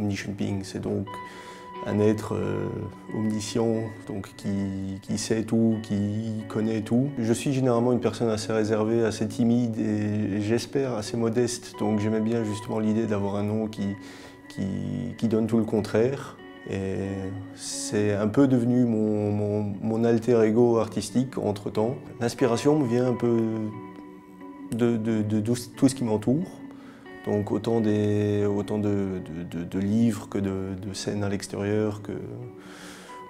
omniscient being, c'est donc un être omniscient, donc qui sait tout, qui connaît tout. Je suis généralement une personne assez réservée, assez timide et j'espère assez modeste, donc j'aimais bien justement l'idée d'avoir un nom qui donne tout le contraire. Et c'est un peu devenu mon alter ego artistique entre-temps. L'inspiration me vient un peu de tout ce qui m'entoure. Donc autant de livres que de scènes à l'extérieur, que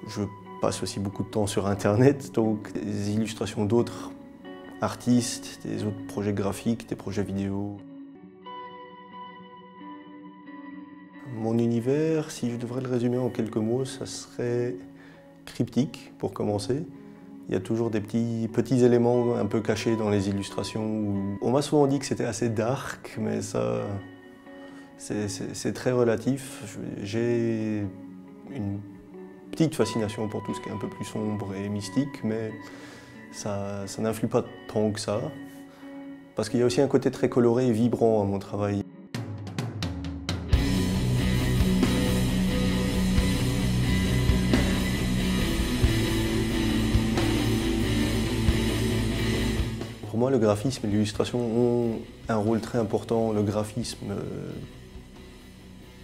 je passe aussi beaucoup de temps sur Internet, donc des illustrations d'autres artistes, des autres projets graphiques, des projets vidéo. Mon univers, si je devrais le résumer en quelques mots, ça serait cryptique pour commencer. Il y a toujours des petits éléments un peu cachés dans les illustrations. On m'a souvent dit que c'était assez dark, mais ça, c'est très relatif. J'ai une petite fascination pour tout ce qui est un peu plus sombre et mystique, mais ça n'influe pas tant que ça. Parce qu'il y a aussi un côté très coloré et vibrant à mon travail. Pour moi, le graphisme et l'illustration ont un rôle très important. Le graphisme,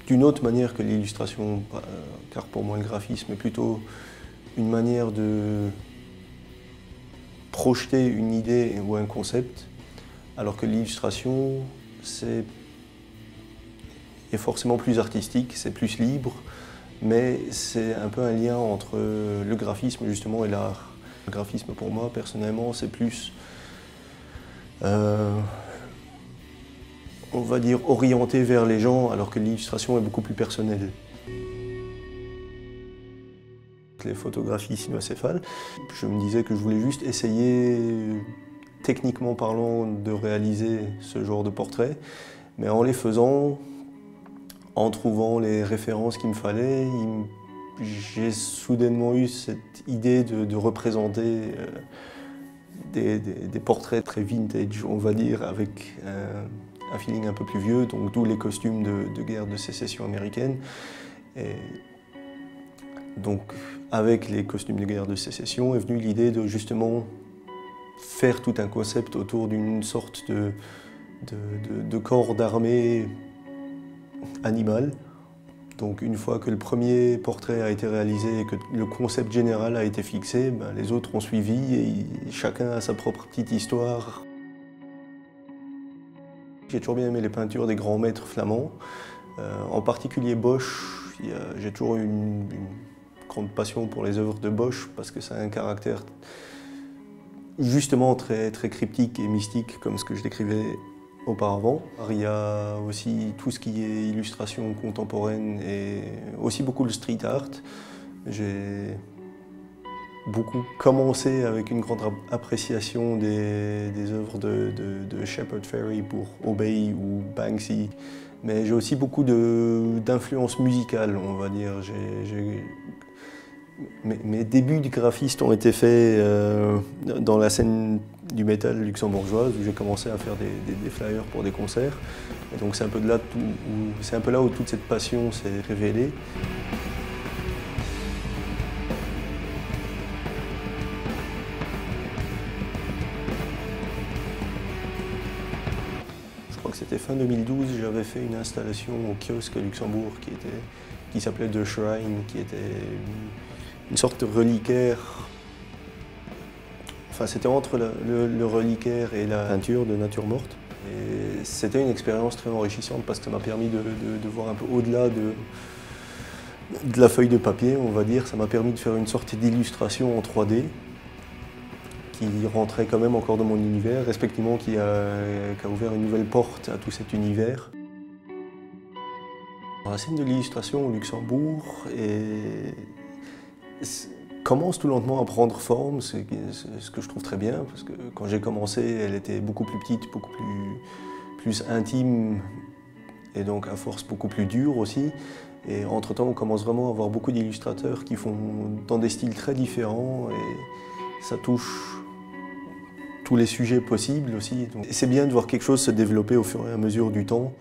d'une autre manière que l'illustration, car pour moi le graphisme est plutôt une manière de projeter une idée ou un concept, alors que l'illustration est forcément plus artistique, c'est plus libre, mais c'est un peu un lien entre le graphisme justement et l'art. Le graphisme pour moi, personnellement, c'est plus on va dire orienté vers les gens, alors que l'illustration est beaucoup plus personnelle. Les photographies cynocéphales, je me disais que je voulais juste essayer, techniquement parlant, de réaliser ce genre de portrait, mais en les faisant, en trouvant les références qu'il me fallait, j'ai soudainement eu cette idée de représenter des portraits très vintage, on va dire, avec un feeling un peu plus vieux, donc d'où les costumes de guerre de sécession américaine. Et donc, avec les costumes de guerre de sécession est venue l'idée de justement faire tout un concept autour d'une sorte de corps d'armée animal. Donc une fois que le premier portrait a été réalisé et que le concept général a été fixé, ben, les autres ont suivi et chacun a sa propre petite histoire. J'ai toujours bien aimé les peintures des grands maîtres flamands, en particulier Bosch. J'ai toujours eu une grande passion pour les œuvres de Bosch parce que ça a un caractère justement très cryptique et mystique comme ce que je décrivais auparavant. Il y a aussi tout ce qui est illustration contemporaine et aussi beaucoup le street art. J'ai beaucoup commencé avec une grande appréciation des œuvres de Shepard Fairey pour Obey ou Banksy. Mais j'ai aussi beaucoup d'influence musicale, on va dire. Mes débuts de graphiste ont été faits dans la scène du métal luxembourgeoise où j'ai commencé à faire des flyers pour des concerts. Et donc c'est un peu là où toute cette passion s'est révélée. Je crois que c'était fin 2012, j'avais fait une installation au kiosque à Luxembourg qui s'appelait The Shrine, qui était une sorte de reliquaire. Enfin, c'était entre le reliquaire et la peinture de nature morte. Et c'était une expérience très enrichissante parce que ça m'a permis de voir un peu au-delà de la feuille de papier, on va dire. Ça m'a permis de faire une sorte d'illustration en 3D qui rentrait quand même encore dans mon univers, respectivement qui a ouvert une nouvelle porte à tout cet univers. La scène de l'illustration au Luxembourg commence tout lentement à prendre forme, c'est ce que je trouve très bien, parce que quand j'ai commencé, elle était beaucoup plus petite, beaucoup plus intime, et donc à force beaucoup plus dure aussi. Et entre-temps, on commence vraiment à avoir beaucoup d'illustrateurs qui font dans des styles très différents, et ça touche tous les sujets possibles aussi. C'est bien de voir quelque chose se développer au fur et à mesure du temps.